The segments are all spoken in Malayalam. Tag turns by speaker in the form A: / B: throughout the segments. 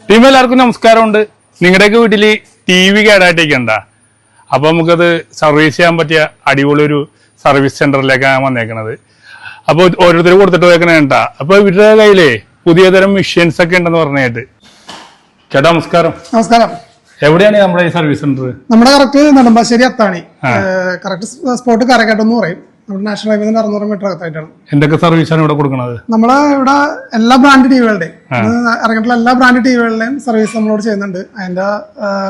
A: ടീം എല്ലാവർക്കും നമസ്കാരമുണ്ട്. നിങ്ങളുടെയൊക്കെ വീട്ടില് TV കേടായിട്ടേക്കണ്ട, അപ്പൊ നമുക്കത് സർവീസ് ചെയ്യാൻ പറ്റിയ അടിപൊളി ഒരു സർവീസ് സെന്ററിലേക്കാണ് വന്നേക്കണത്. അപ്പൊ ഓരോരുത്തർ കൊടുത്തിട്ട് പോയേക്കണേണ്ട. അപ്പൊ ഇവരുടെ കയ്യിലേ പുതിയ തരം മെഷീൻസ് ഒക്കെ ഉണ്ടെന്ന് പറഞ്ഞായിട്ട്. ചേട്ടാ നമസ്കാരം.
B: നമസ്കാരം.
A: എവിടെയാണ് നമ്മുടെ ഈ സർവീസ് സെന്റർ?
B: നമ്മുടെ കറക്റ്റ് നെടുമ്പാശ്ശേരി അത്താണി, കറക്റ്റ് സ്പോട്ട് കരക്കാട്ടെന്ന് പറയും. നമ്മുടെ നാഷണൽ ഹൈവേന്ന് 600 മീറ്റർ അകത്തായിട്ടാണ്.
A: എന്തൊക്കെ സർവീസാണ് ഇവിടെ കൊടുക്കുന്നത്?
B: നമ്മള് ഇവിടെ എല്ലാ ബ്രാൻഡ് ടിവികളുടെയും ഇറങ്ങിയിട്ടുള്ള എല്ലാ ബ്രാൻഡ് ടിവികളുടെയും സർവീസ് നമ്മളോട് ചെയ്യുന്നുണ്ട്. അതിന്റെ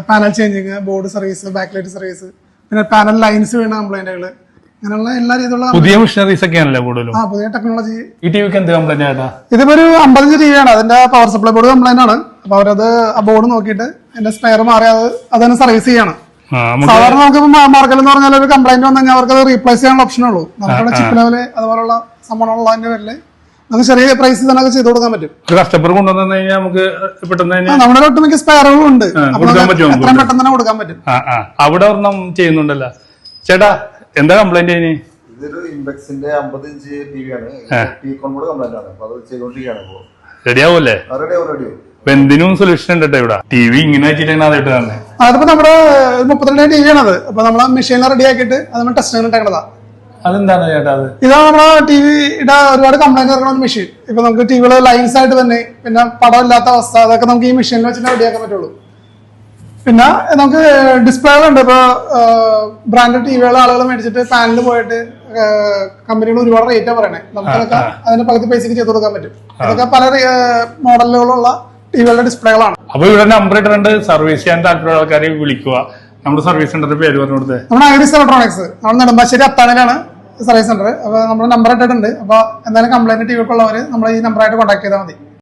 B: panel changing, board service, back light service, പിന്നെ പാനൽ ലൈൻസ് വീണ കംപ്ലൈന്റുകള്, അങ്ങനെയുള്ള എല്ലാ രീതിയിലുള്ള
A: പുതിയ മെഷീനറീസ് ഒക്കെയാണല്ലേ കൂടുതലും?
B: പുതിയ ടെക്നോളജി.
A: ഈ ടിവിക്ക് എന്ത് കംപ്ലൈന്റ് ആയിട്ടാ?
B: ഇതിപ്പോ ഒരു 55 ടിവിയാണ്. അതിന്റെ പവർ സപ്ലൈ ബോർഡ് കംപ്ലൈന്റ് ആണ്. അപ്പൊ അവരത് ആ ബോർഡ് നോക്കിയിട്ട് അതിന്റെ സ്പെയർ മാറി അതന്നെ സർവീസ് ചെയ്യാണ്. സാധാരണ നമുക്ക് മാർക്കറ്റ് എന്ന് പറഞ്ഞാൽ ഒരു കംപ്ലൈന്റ് വന്നു കഴിഞ്ഞാൽ അവർക്ക് അത് റീപ്ലേസ് ചെയ്യാനുള്ള ഓപ്ഷൻ ഉള്ളൂ. നമുക്കിവിടെ ചിപ്പ് ലെവല് അതുപോലുള്ള സംഭവമുള്ളതിന്റെ പേരില് നമുക്ക് ചെറിയ പ്രൈസ് തന്നെ ചെയ്ത് കൊടുക്കാൻ പറ്റും.
A: കസ്റ്റമർ കൊണ്ടുവന്നു കഴിഞ്ഞാൽ നമുക്ക് പെട്ടെന്ന്
B: നമ്മുടെ ഒട്ടുമിക്ക സ്പെയറുകളും ഉണ്ട്, എത്രയും പെട്ടെന്ന് തന്നെ കൊടുക്കാൻ പറ്റും.
A: അവിടെ ഒരെണ്ണം ചെയ്യുന്നുണ്ടല്ലോ. ചേട്ടാ എന്താ കംപ്ലൈന്റ് കഴിഞ്ഞ്?
C: ഇതൊരു ഇംപെക്സിന്റെ 50 ഇഞ്ച് ടിവിയാണ്. ടീകോൺബോർഡ് കംപ്ലൈന്റ് ആണ്. അപ്പൊ അത് ചെയ്തോണ്ടിരിക്കുകയാണ്.
A: റെഡി ആവൂല്ലേ?
C: റെഡി.
A: എന്തിനും സൊല്യൂഷൻ ഉണ്ട് കേട്ടോ ഇവിടെ. TV ഇങ്ങനെ വെച്ചിട്ടാണ് അതായിട്ട് തന്നെ.
B: അതിപ്പോ നമ്മുടെ 32 ടിവിയാണ് അത്. അപ്പൊ നമ്മളെ മെഷീനിൽ റെഡി ആക്കിയിട്ട് അത് നമ്മൾ ടെസ്റ്റ് ഉണ്ടാക്കണതാ.
A: അതെന്താണ് ചേട്ടാ? അത്
B: ഇതാണ് നമ്മളെ ടിവിയുടെ ഒരുപാട് കംപ്ലൈന്റ് ഇറങ്ങുന്ന മെഷീൻ. ഇപ്പൊ നമുക്ക് ടിവികള് ലൈൻസ് ആയിട്ട് തന്നെ, പിന്നെ പടം ഇല്ലാത്ത അവസ്ഥ, അതൊക്കെ നമുക്ക് ഈ മെഷീനിൽ വെച്ചിട്ട് റെഡിയാക്കാൻ പറ്റുള്ളൂ. പിന്നെ നമുക്ക് ഡിസ്പ്ലേകളുണ്ട്. ഇപ്പൊ ബ്രാൻഡ് ടിവികൾ ആളുകൾ മേടിച്ചിട്ട് പാനലിൽ പോയിട്ട് കമ്പനികൾ ഒരുപാട് റേറ്റാ പറയണേ. നമുക്കതൊക്കെ അതിന്റെ പകുതി പൈസക്ക് ചെയ്ത് കൊടുക്കാൻ പറ്റും. അതൊക്കെ പല മോഡലുകളുള്ള ടിവികളുടെ ഡിസ്പ്ലേകളാണ്.
A: അപ്പൊ ഇവിടെ നമ്പർ ഇട്ടിട്ടുണ്ട്. സർവീസ് ചെയ്യാൻ താല്പര്യമുള്ള ആൾക്കാരെ വിളിക്കുക. നമ്മുടെ സർവീസ് സെന്ററിന്റെ പേര് പറഞ്ഞു കൊടുത്തേ.
B: നമ്മുടെ ഐറിസ് ഇലക്ട്രോണിക്സ്, നമ്മുടെ നെടുമ്പാശ്ശേരി അത്താണിലാണ് സർവീസ് സെന്റർ. അപ്പൊ നമ്മുടെ നമ്പർ ഇട്ടിട്ടുണ്ട്. അപ്പൊ എന്തായാലും കംപ്ലൈന്റ് ടിവിക്കുള്ളവര് നമ്മളെ ഈ നമ്പറായിട്ട് കോൺടാക്ട് ചെയ്താൽ മതി.